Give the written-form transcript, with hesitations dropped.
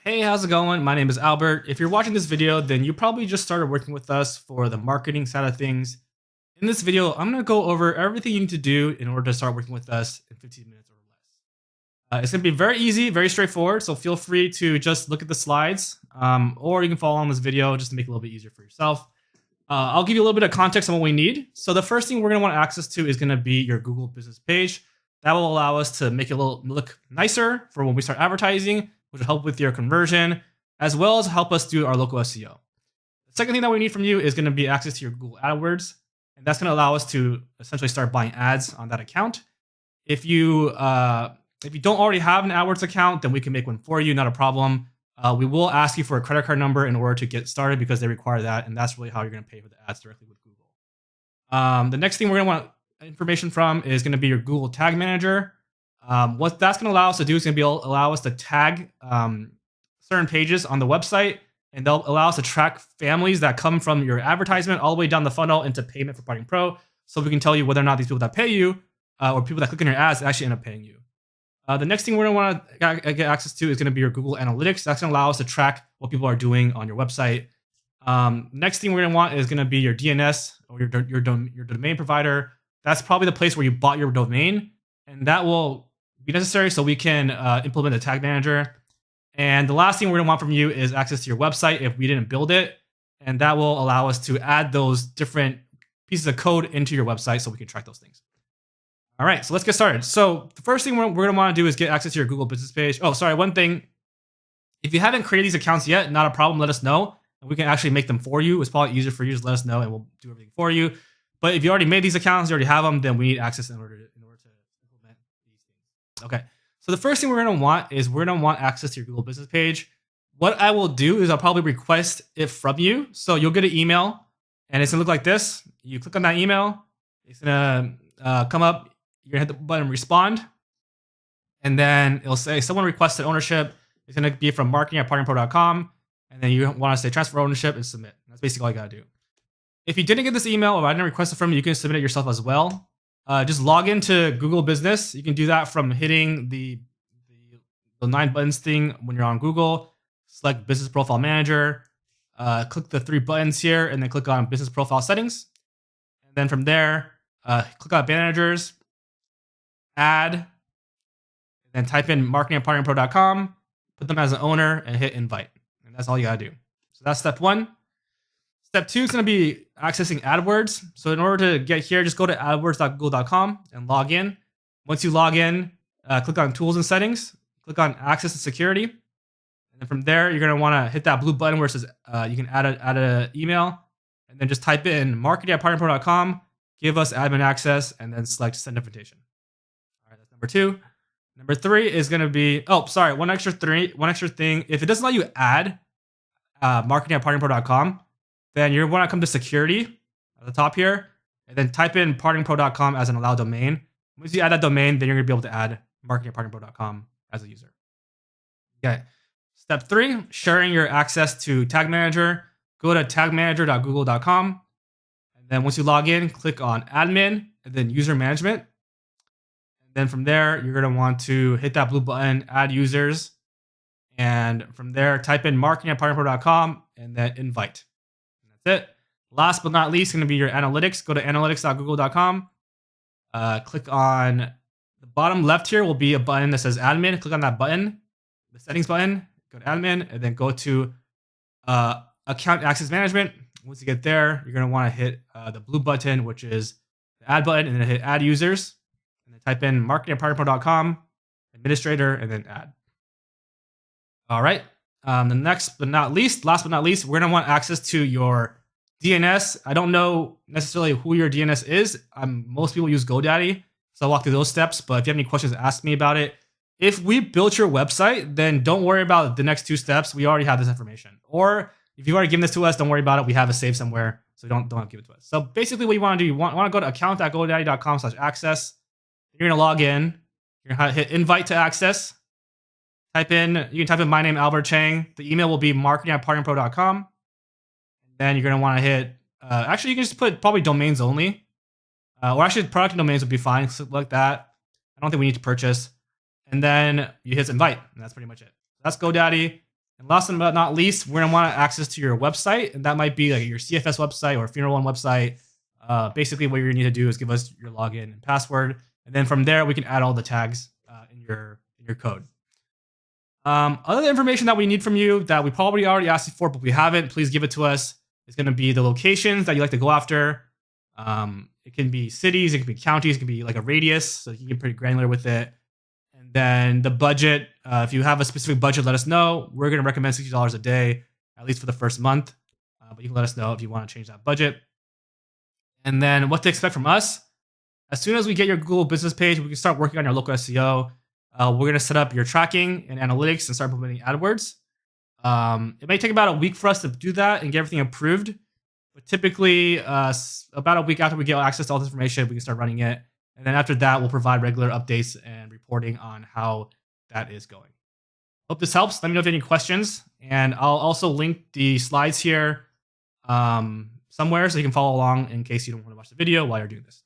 Hey, how's it going? My name is Albert. If you're watching this video, then you probably just started working with us for the marketing side of things. In this video, I'm going to go over everything you need to do in order to start working with us in 15 minutes or less. It's going to be very easy, very straightforward, so feel free to just look at the slides, or you can follow on this video just to make it a little bit easier for yourself. I'll give you a little bit of context on what we need. So the first thing we're going to want access to is going to be your Google business page. That will allow us to make it look nicer for when we start advertising, which will help with your conversion, as well as help us do our local SEO. The second thing that we need from you is going to be access to your Google Adwords, and that's going to allow us to essentially start buying ads on that account. If you don't already have an Adwords account, then we can make one for you, not a problem. We will ask you for a credit card number in order to get started because they require that, and that's really how you're going to pay for the ads directly with Google. The next thing we're going to want information from is going to be your Google Tag Manager. What that's going to allow us to do is going to allow us to tag certain pages on the website, and they'll allow us to track families that come from your advertisement all the way down the funnel into payment for Onboarding Pro, so we can tell you whether or not these people that pay you or people that click on your ads actually end up paying you. The next thing we're going to want to get access to is going to be your Google Analytics. That's going to allow us to track what people are doing on your website. Next thing we're going to want is going to be your DNS or your domain provider. That's probably the place where you bought your domain, and that will be necessary so we can implement a tag manager. And the last thing we're going to want from you is access to your website if we didn't build it, and that will allow us to add those different pieces of code into your website so we can track those things. All right, so let's get started. So the first thing we're going to want to do is get access to your Google business page. Oh, sorry, one thing. If you haven't created these accounts yet, not a problem, let us know, and we can actually make them for you. It's probably easier for you, just let us know and we'll do everything for you. But if you already made these accounts, you already have them, then we need access in order to implement these things. Okay, so the first thing we're going to want is we're going to want access to your Google business page. What I will do is I'll probably request it from you. So you'll get an email, and it's going to look like this. You click on that email, it's going to come up. You're going to hit the button respond, and then it'll say someone requested ownership. It's going to be from marketing@partnerpro.com, and then you want to say transfer ownership and submit. That's basically all you got to do. If you didn't get this email or I didn't request it from you, you can submit it yourself as well. Just log into Google Business. You can do that from hitting the 9 buttons thing when you're on Google. Select Business Profile Manager. Click the 3 buttons here, and then click on Business Profile Settings. And then from there, click on Managers, Add, and then type in marketing@partnerpro.com. Put them as an owner and hit Invite. And that's all you got to do. So that's step 1. Step 2 is going to be accessing AdWords. So in order to get here, just go to adwords.google.com and log in. Once you log in, click on Tools and Settings. Click on Access and Security. And then from there, you're going to want to hit that blue button where it says you can add an email. And then just type in marketing@partnerpro.com, give us admin access, and then select Send Invitation. All right, that's number 2. Number 3 is going to be, one extra thing. If it doesn't let you add marketing@partnerpro.com, then you're going to come to security at the top here, and then type in partnerpro.com as an allowed domain. Once you add that domain, then you're going to be able to add marketing@partnerpro.com as a user. Okay. Step 3, sharing your access to Tag Manager. Go to tagmanager.google.com. And then once you log in, click on Admin and then User Management. And then from there, you're going to want to hit that blue button, Add Users. And from there, type in marketing@partnerpro.com and then Invite. That's it. Last but not least, going to be your analytics. Go to analytics.google.com. Click on the bottom left here will be a button that says admin. Click on that button, the settings button. Go to admin and then go to account access management. Once you get there, you're going to want to hit the blue button, which is the add button, and then hit add users. And then type in marketing@partnerpro.com, administrator, and then add. All right. Last but not least, we're going to want access to your DNS. I don't know necessarily who your DNS is. Most people use GoDaddy, so I'll walk through those steps. But if you have any questions, ask me about it. If we built your website, then don't worry about the next 2 steps. We already have this information. Or if you've already given this to us, don't worry about it. We have it saved somewhere, so don't give it to us. So basically what you want to do, you want to go to account.godaddy.com/access. You're going to log in. You're going to hit invite to access. You can type in my name, Albert Chang. The email will be marketing@partnerpro.com. Then you're going to want to hit, actually, you can just put probably domains only. Or actually, product and domains would be fine. So like that. I don't think we need to purchase. And then you hit invite, and that's pretty much it. That's GoDaddy. And last but not least, we're gonna want access to your website, and that might be like your CFS website or Funeral One website. Basically, what you're gonna need to do is give us your login and password, and then from there we can add all the tags in your code. Other information that we need from you that we probably already asked you for, but we haven't, please give it to us. It's going to be the locations that you like to go after. It can be cities, it can be counties, it can be like a radius, so you can get pretty granular with it. And then the budget, if you have a specific budget, let us know. We're going to recommend $60 a day, at least for the first month. But you can let us know if you want to change that budget. And then what to expect from us. As soon as we get your Google business page, we can start working on your local SEO. We're going to set up your tracking and analytics and start implementing AdWords. It may take about a week for us to do that and get everything approved. But typically, about a week after we get access to all this information, we can start running it. And then after that, we'll provide regular updates and reporting on how that is going. Hope this helps. Let me know if you have any questions. And I'll also link the slides here somewhere so you can follow along in case you don't want to watch the video while you're doing this.